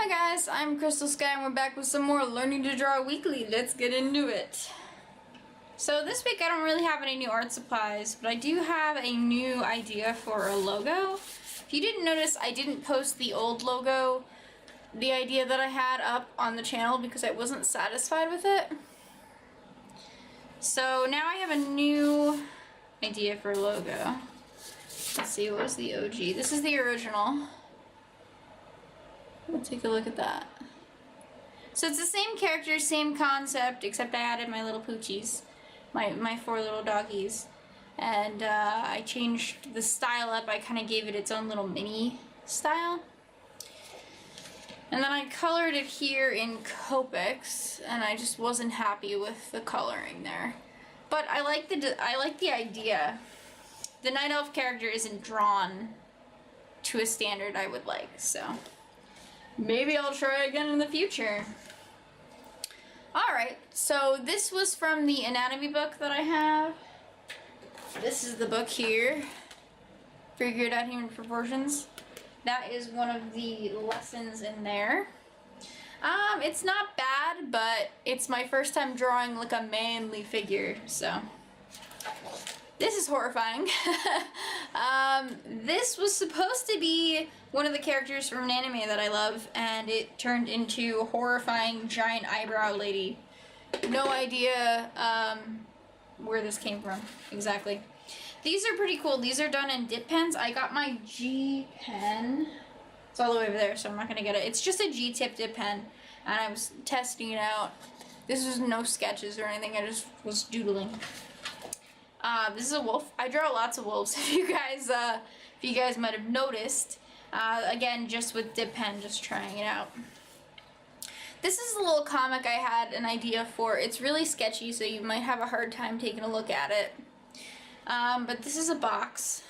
Hi guys, I'm Crystal Sky and we're back with some more Learning to Draw Weekly. Let's get into it. So this week I don't really have any new art supplies, but I do have a new idea for a logo. If you didn't notice, I didn't post the old logo, the idea that I had up on the channel because I wasn't satisfied with it. So now I have a new idea for a logo. Let's see, what was the OG? This is the original. We'll take a look at that. So it's the same character, same concept, except I added my little poochies, my four little doggies. And I changed the style up. I kind of gave it its own little mini style. And then I colored it here in Copics, and I just wasn't happy with the coloring there. But I like the idea. The Night Elf character isn't drawn to a standard I would like, so maybe I'll try again in the future. Alright, so this was from the anatomy book that I have. This is the book here, Figured Out Human Proportions. That is one of the lessons in there. It's not bad, but it's my first time drawing like a manly figure, so this is horrifying. This was supposed to be one of the characters from an anime that I love, and it turned into a horrifying giant eyebrow lady. No idea where this came from exactly. These are pretty cool. These are done in dip pens. I got my G pen. It's all the way over there, so I'm not gonna get it. It's just a G-tip dip pen, and I was testing it out. This was no sketches or anything. I just was doodling. This is a wolf. I draw lots of wolves. If you guys might have noticed. Again, just with dip pen, just trying it out. This is a little comic I had an idea for. It's really sketchy, so you might have a hard time taking a look at it. But this is a box.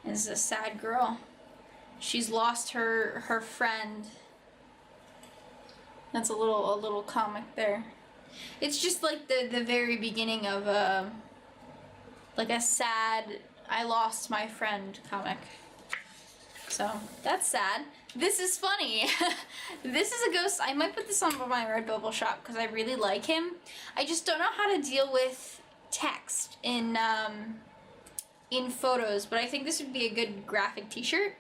This is a sad girl. She's lost her friend. That's a little comic there. It's just like the very beginning of like a sad, I lost my friend comic. So, that's sad. This is funny. This is a ghost. I might put this on my Redbubble shop because I really like him. I just don't know how to deal with text in photos, but I think this would be a good graphic t-shirt.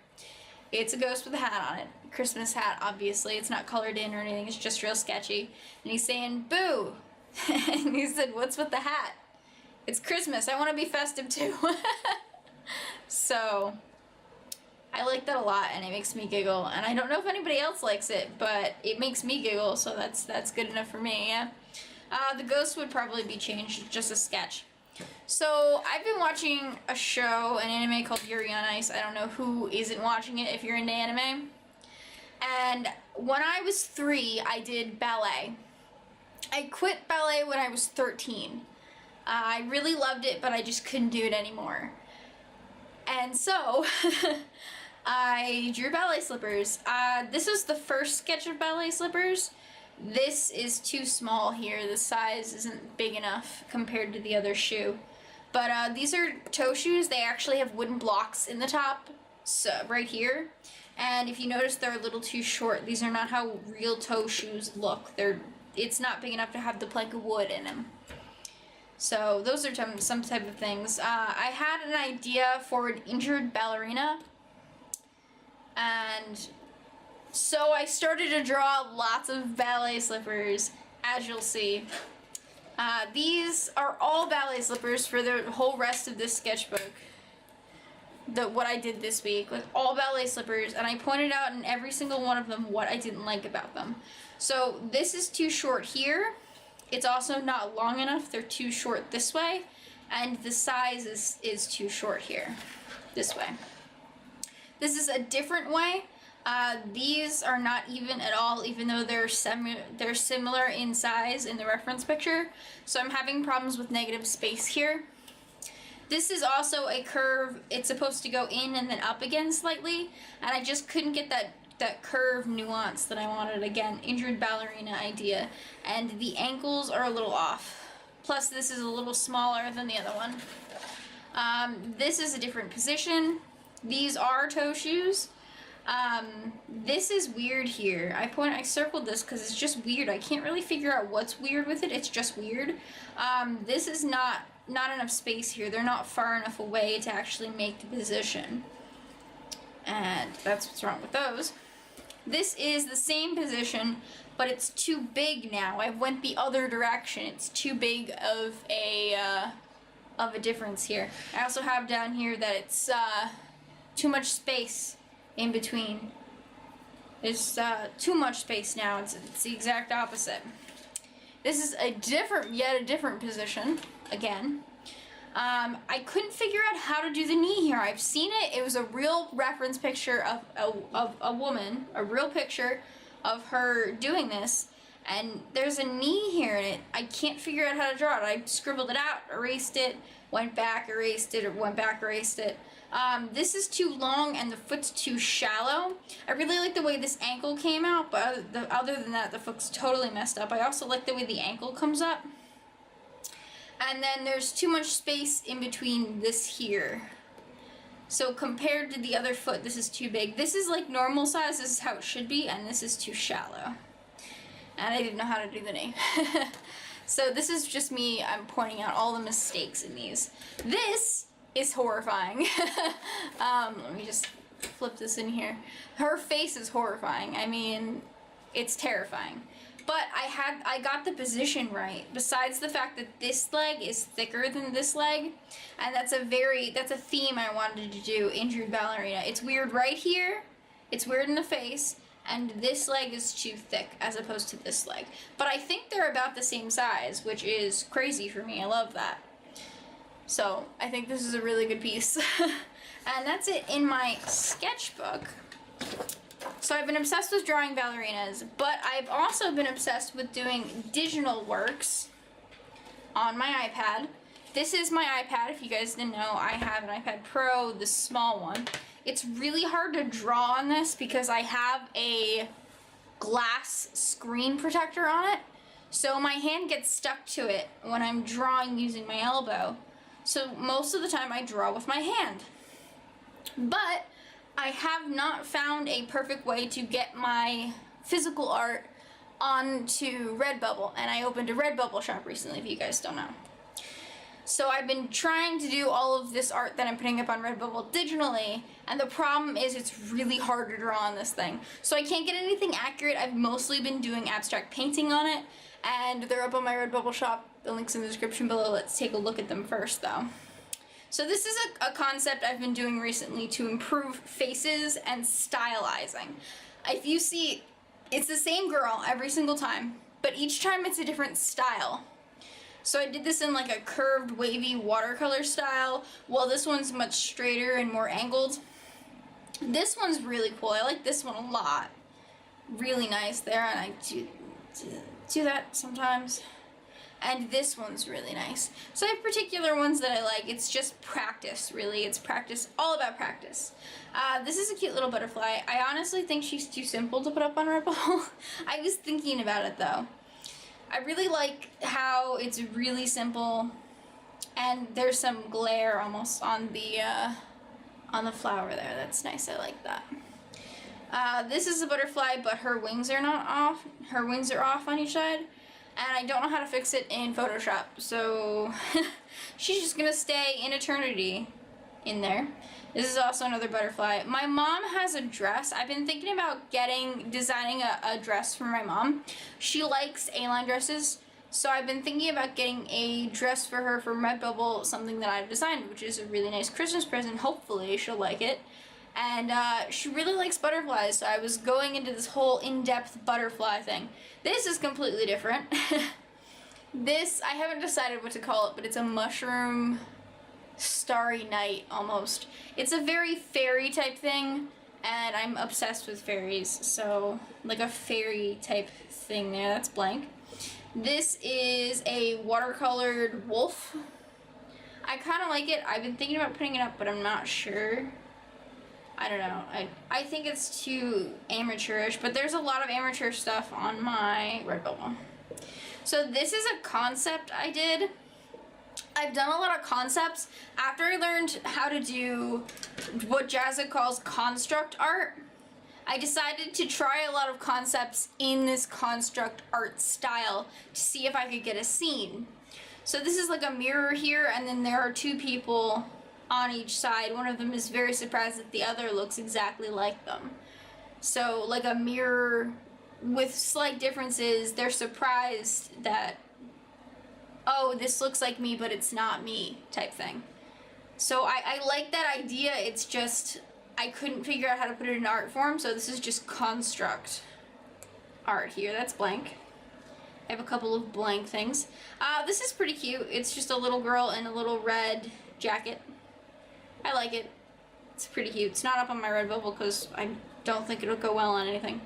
It's a ghost with a hat on it. Christmas hat, obviously. It's not colored in or anything. It's just real sketchy. And he's saying, boo! And he said, what's with the hat? It's Christmas. I want to be festive too. So, I like that a lot, and it makes me giggle. And I don't know if anybody else likes it, but it makes me giggle, so that's good enough for me, yeah? The ghost would probably be changed, just a sketch. So, I've been watching a show, an anime called Yuri on Ice. I don't know who isn't watching it if you're into anime. And when I was 3, I did ballet. I quit ballet when I was 13. I really loved it, but I just couldn't do it anymore. And so, I drew ballet slippers. This is the first sketch of ballet slippers. This is too small here. The size isn't big enough compared to the other shoe. But these are toe shoes. They actually have wooden blocks in the top, so right here. And if you notice, they're a little too short. These are not how real toe shoes look. It's not big enough to have the plank of wood in them. So those are some type of things. I had an idea for an injured ballerina, and so I started to draw lots of ballet slippers, as you'll see. These are all ballet slippers for the whole rest of this sketchbook. What I did this week, like all ballet slippers, and I pointed out in every single one of them what I didn't like about them. So this is too short here. It's also not long enough. They're too short this way, and the size is too short here, this way. This is a different way. These are not even at all, even though they're similar in size in the reference picture. So I'm having problems with negative space here. This is also a curve. It's supposed to go in and then up again slightly, and I just couldn't get that curve nuance that I wanted. Again, injured ballerina idea. And the ankles are a little off. Plus this is a little smaller than the other one. This is a different position. These are toe shoes. This is weird here. I circled this because it's just weird. I can't really figure out what's weird with it. It's just weird. This is not enough space here. They're not far enough away to actually make the position. And that's what's wrong with those. This is the same position, but it's too big now. I went the other direction. It's too big of a difference here. I also have down here that it's too much space in between. There's too much space now. It's the exact opposite. This is yet a different position again. I couldn't figure out how to do the knee here. I've seen it. It was a real reference picture of a woman, a real picture of her doing this, and there's a knee here in it. I can't figure out how to draw it. I scribbled it out, erased it, went back, erased it, or went back, erased it. This is too long and the foot's too shallow. I really like the way this ankle came out, but other than that, the foot's totally messed up. I also like the way the ankle comes up. And then there's too much space in between this here. So compared to the other foot, this is too big. This is like normal size, this is how it should be, and this is too shallow. And I didn't know how to do the knee. So this is just me, I'm pointing out all the mistakes in these. This is horrifying. Let me just flip this in here. Her face is horrifying. I mean, it's terrifying. But I got the position right. Besides the fact that this leg is thicker than this leg, and that's a theme I wanted to do, injured ballerina. It's weird right here, it's weird in the face, and this leg is too thick as opposed to this leg. But I think they're about the same size, which is crazy for me. I love that. So I think this is a really good piece. And that's it in my sketchbook. So I've been obsessed with drawing ballerinas, but I've also been obsessed with doing digital works on my iPad. This is my iPad. If you guys didn't know, I have an iPad Pro, the small one. It's really hard to draw on this because I have a glass screen protector on it, so my hand gets stuck to it when I'm drawing using my elbow. So most of the time I draw with my hand. But I have not found a perfect way to get my physical art onto Redbubble, and I opened a Redbubble shop recently, if you guys don't know. So I've been trying to do all of this art that I'm putting up on Redbubble digitally, and the problem is it's really hard to draw on this thing. So I can't get anything accurate. I've mostly been doing abstract painting on it, and they're up on my Redbubble shop. The link's in the description below. Let's take a look at them first, though. So this is a concept I've been doing recently to improve faces and stylizing. If you see, it's the same girl every single time, but each time it's a different style. So I did this in like a curved, wavy watercolor style, while this one's much straighter and more angled. This one's really cool. I like this one a lot. Really nice there, and I do that sometimes. And this one's really nice. So I have particular ones that I like. It's just practice, really. It's practice, all about practice. This is a cute little butterfly. I honestly think she's too simple to put up on Redbubble. I was thinking about it, though. I really like how it's really simple, and there's some glare almost on the flower there. That's nice. I like that. This is a butterfly, but her wings are not off. Her wings are off on each side. And I don't know how to fix it in Photoshop, so she's just gonna stay in eternity in there. This is also another butterfly. My mom has a dress. I've been thinking about designing a dress for my mom. She likes A-line dresses, so I've been thinking about getting a dress for her from Redbubble, something that I've designed, which is a really nice Christmas present. Hopefully she'll like it. And she really likes butterflies, so I was going into this whole in-depth butterfly thing. This is completely different. This, I haven't decided what to call it, but it's a mushroom starry night, almost. It's a very fairy type thing, and I'm obsessed with fairies, so like a fairy type thing there. That's blank. This is a watercolored wolf. I kind of like it. I've been thinking about putting it up, but I'm not sure. I don't know. I think it's too amateurish, but there's a lot of amateur stuff on my Redbubble. So this is a concept I did. I've done a lot of concepts after I learned how to do what Jazza calls construct art. I decided to try a lot of concepts in this construct art style to see if I could get a scene. So this is like a mirror here, and then there are two people on each side. One of them is very surprised that the other looks exactly like them. So like a mirror with slight differences. They're surprised that, oh, this looks like me, but it's not me, type thing. So I like that idea. It's just I couldn't figure out how to put it in art form, so this is just construct art here. That's blank. I have a couple of blank things. This is pretty cute. It's just a little girl in a little red jacket. I like it. It's pretty cute. It's not up on my Redbubble because I don't think it'll go well on anything.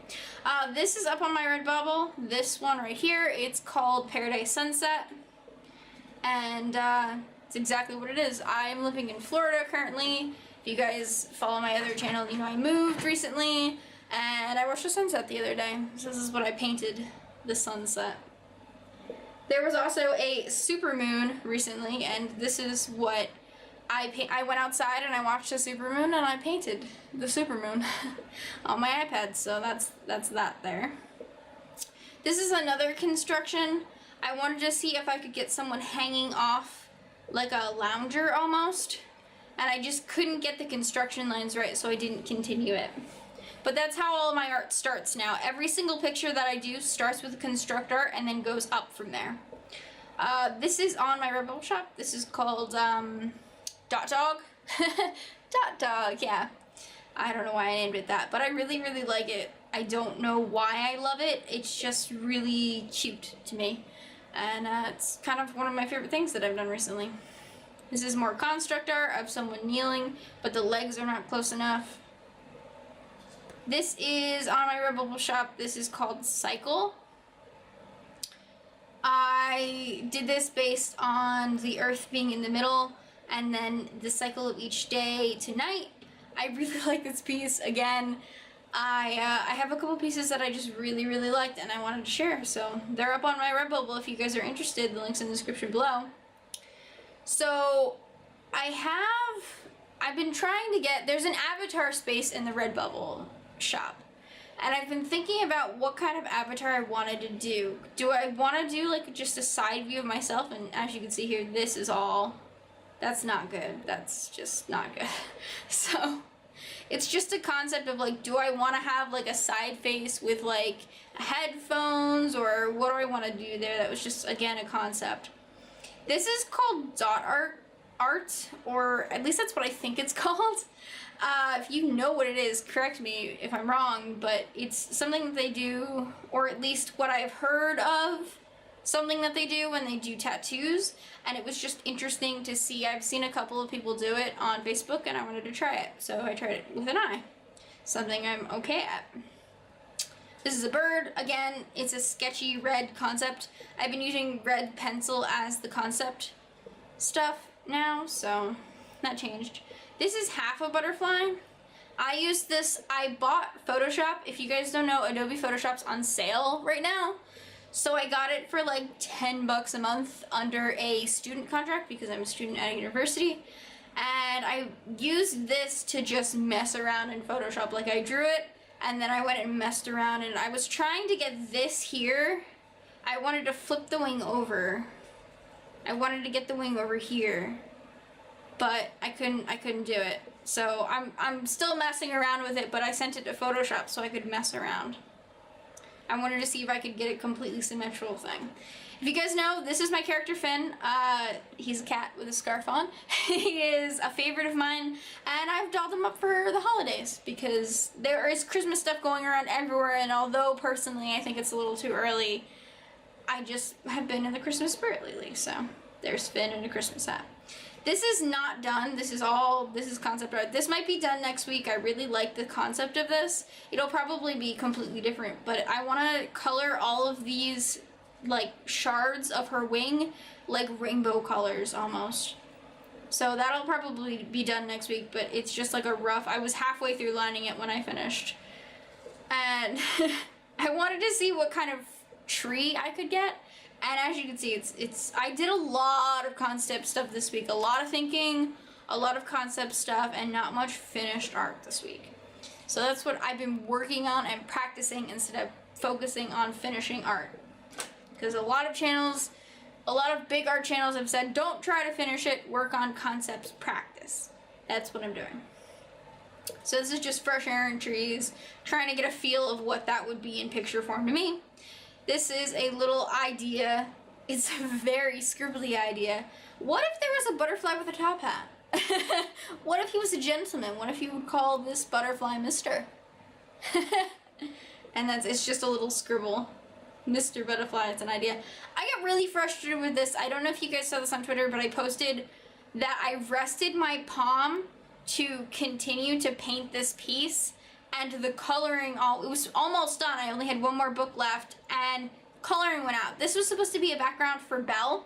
This is up on my Redbubble. This one right here, it's called Paradise Sunset. And it's exactly what it is. I'm living in Florida currently. If you guys follow my other channel, you know I moved recently. And I watched the sunset the other day. So this is what I painted, the sunset. There was also a supermoon recently, and this is what I went outside and I watched the supermoon and I painted the supermoon on my iPad, so that's that there. This is another construction. I wanted to see if I could get someone hanging off like a lounger almost, and I just couldn't get the construction lines right, so I didn't continue it. But that's how all of my art starts now. Every single picture that I do starts with construct art and then goes up from there. This is on my Redbubble shop. This is called Dot Dog. Dot Dog, yeah. I don't know why I named it that, but I really, really like it. I don't know why I love it. It's just really cute to me. And it's kind of one of my favorite things that I've done recently. This is more construct art of someone kneeling, but the legs are not close enough. This is on my Redbubble shop. This is called Cycle. I did this based on the Earth being in the middle and then the cycle of each day to night. I really like this piece. Again, I have a couple pieces that I just really, really liked and I wanted to share. So they're up on my Redbubble if you guys are interested. The link's in the description below. So I've been trying to get, there's an avatar space in the Redbubble shop. And I've been thinking about what kind of avatar I wanted to do. Do I want to do like just a side view of myself? And as you can see here, this is all, that's not good. That's just not good. So it's just a concept of like, do I want to have like a side face with like headphones, or what do I want to do there? That was just, again, a concept. This is called dot art, or at least that's what I think it's called. If you know what it is, correct me if I'm wrong, but it's something that they do, or at least what I've heard of, something that they do when they do tattoos, and it was just interesting to see. I've seen a couple of people do it on Facebook, and I wanted to try it, so I tried it with an eye. Something I'm okay at. This is a bird. Again, it's a sketchy red concept. I've been using red pencil as the concept stuff now, so that changed. This is half a butterfly. I used this, I bought Photoshop. If you guys don't know, Adobe Photoshop's on sale right now. So I got it for like 10 bucks a month under a student contract because I'm a student at a university. And I used this to just mess around in Photoshop. Like I drew it and then I went and messed around, and I was trying to get this here. I wanted to flip the wing over. I wanted to get the wing over here, but I couldn't do it. So I'm still messing around with it, but I sent it to Photoshop so I could mess around. I wanted to see if I could get a completely symmetrical thing. If you guys know, this is my character Finn. He's a cat with a scarf on. He is a favorite of mine, and I've dolled him up for the holidays because there is Christmas stuff going around everywhere, and although personally I think it's a little too early, I just have been in the Christmas spirit lately, so there's Finn in a Christmas hat. This is not done. This is concept art. This might be done next week. I really like the concept of this. It'll probably be completely different, but I want to color all of these like shards of her wing like rainbow colors almost. So that'll probably be done next week, but it's just like a rough, I was halfway through lining it when I finished. And I wanted to see what kind of tree I could get. And as you can see, I did a lot of concept stuff this week. A lot of thinking, a lot of concept stuff, and not much finished art this week. So that's what I've been working on and practicing instead of focusing on finishing art. Because a lot of channels, a lot of big art channels have said, don't try to finish it, work on concepts, practice. That's what I'm doing. So this is just fresh air and trees, trying to get a feel of what that would be in picture form to me. This is a little idea. It's a very scribbly idea. What if there was a butterfly with a top hat? What if he was a gentleman? What if you would call this butterfly Mr.? And it's just a little scribble. Mr. Butterfly, it's an idea. I got really frustrated with this. I don't know if you guys saw this on Twitter, but I posted that I rested my palm to continue to paint this piece, and the coloring it was almost done. I only had one more book left, and coloring went out. This was supposed to be a background for Belle.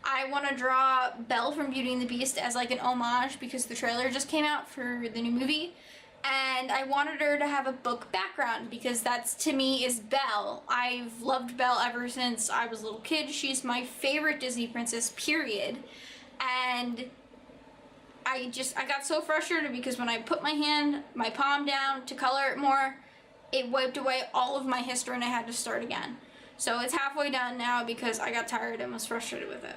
I want to draw Belle from Beauty and the Beast as like an homage because the trailer just came out for the new movie, and I wanted her to have a book background because that's, to me, is Belle. I've loved Belle ever since I was a little kid. She's my favorite Disney princess, period. And I got so frustrated because when I put my palm down to color it more, it wiped away all of my history and I had to start again. So it's halfway done now because I got tired and was frustrated with it.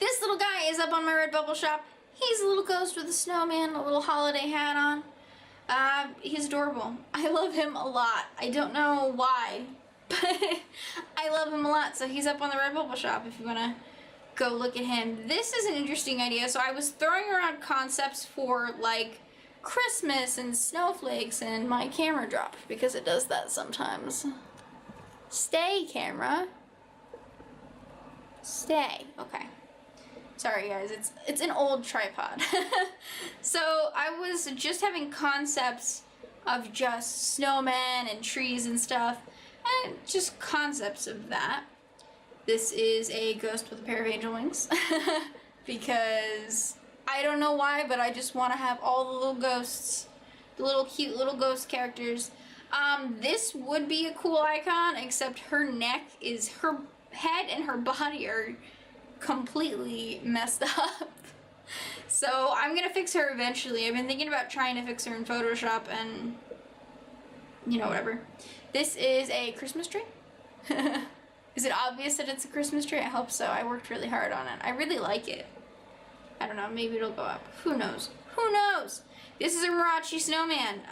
This little guy is up on my Redbubble shop. He's a little ghost with a snowman, a little holiday hat on. He's adorable. I love him a lot. I don't know why, but I love him a lot. So he's up on the Redbubble shop if you want to go look at him. This is an interesting idea. So I was throwing around concepts for like Christmas and snowflakes, and my camera dropped because it does that sometimes. Stay, camera. Stay. Okay. Sorry guys, it's an old tripod. So I was just having concepts of just snowmen and trees and stuff, and just concepts of that. This is a ghost with a pair of angel wings because I don't know why, but I just want to have all the little ghosts, the little cute little ghost characters. This would be a cool icon, except her head and her body are completely messed up. So I'm gonna fix her eventually. I've been thinking about trying to fix her in Photoshop and, you know, whatever. This is a Christmas tree. Is it obvious that it's a Christmas tree? I hope so. I worked really hard on it. I really like it. I don't know, maybe it'll go up. Who knows? Who knows? This is a Marachi snowman.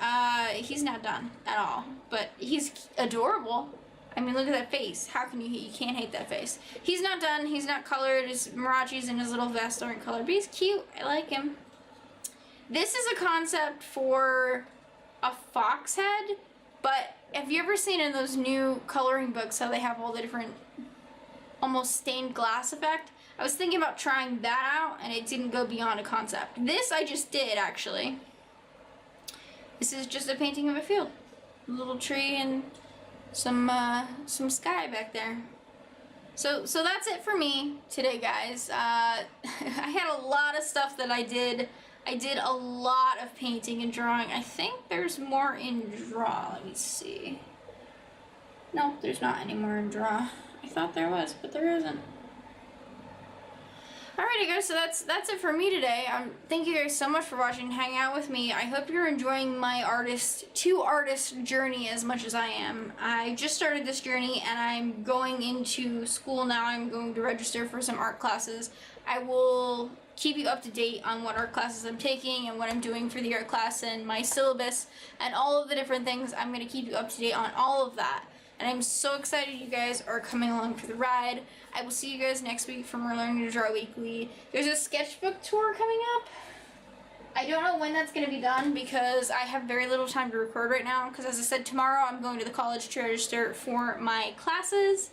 He's not done at all, but he's adorable. I mean, look at that face. How can you can't hate that face. He's not done. He's not colored. His Marachis and his little vest aren't colored, but he's cute. I like him. This is a concept for a fox head, but have you ever seen in those new coloring books how they have all the different almost stained glass effect? I was thinking about trying that out, and it didn't go beyond a concept. This I just did, actually. This is just a painting of a field. A little tree and some sky back there. So that's it for me today, guys. I had a lot of stuff that I did. I did a lot of painting and drawing. I think there's more in draw. Let me see. No, there's not any more in draw. I thought there was, but there isn't. Alrighty guys, so that's it for me today. Thank you guys so much for watching and hanging out with me. I hope you're enjoying my artist journey as much as I am. I just started this journey and I'm going into school now. I'm going to register for some art classes. I will keep you up to date on what art classes I'm taking and what I'm doing for the art class and my syllabus and all of the different things. I'm going to keep you up to date on all of that. And I'm so excited you guys are coming along for the ride. I will see you guys next week for more Learning to Draw Weekly. There's a sketchbook tour coming up. I don't know when that's going to be done because I have very little time to record right now. Because as I said, tomorrow I'm going to the college to register for my classes.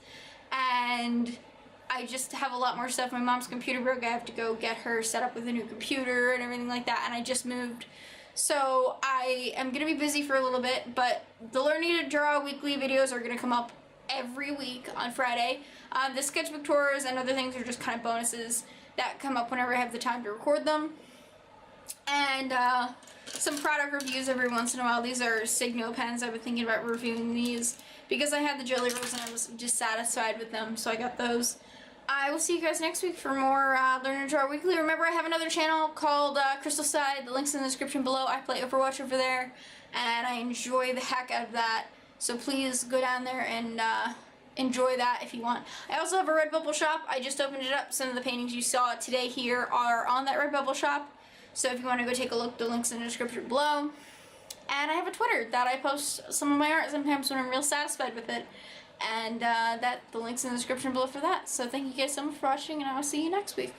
And I just have a lot more stuff. My mom's computer broke. I have to go get her set up with a new computer and everything like that. And I just moved. So I am going to be busy for a little bit, but the Learning to Draw Weekly videos are going to come up every week on Friday. The sketchbook tours and other things are just kind of bonuses that come up whenever I have the time to record them. And some product reviews every once in a while. These are Signo pens. I've been thinking about reviewing these because I had the Jelly Rolls and I was dissatisfied with them, so I got those. I will see you guys next week for more Learn to Draw Weekly. Remember, I have another channel called Crystal Side. The link's in the description below. I play Overwatch over there, and I enjoy the heck out of that. So please go down there and enjoy that if you want. I also have a Redbubble shop. I just opened it up. Some of the paintings you saw today here are on that Redbubble shop. So if you want to go take a look, the link's in the description below. And I have a Twitter that I post some of my art sometimes when I'm real satisfied with it. And the link's in the description below for that. So thank you guys so much for watching, and I will see you next week.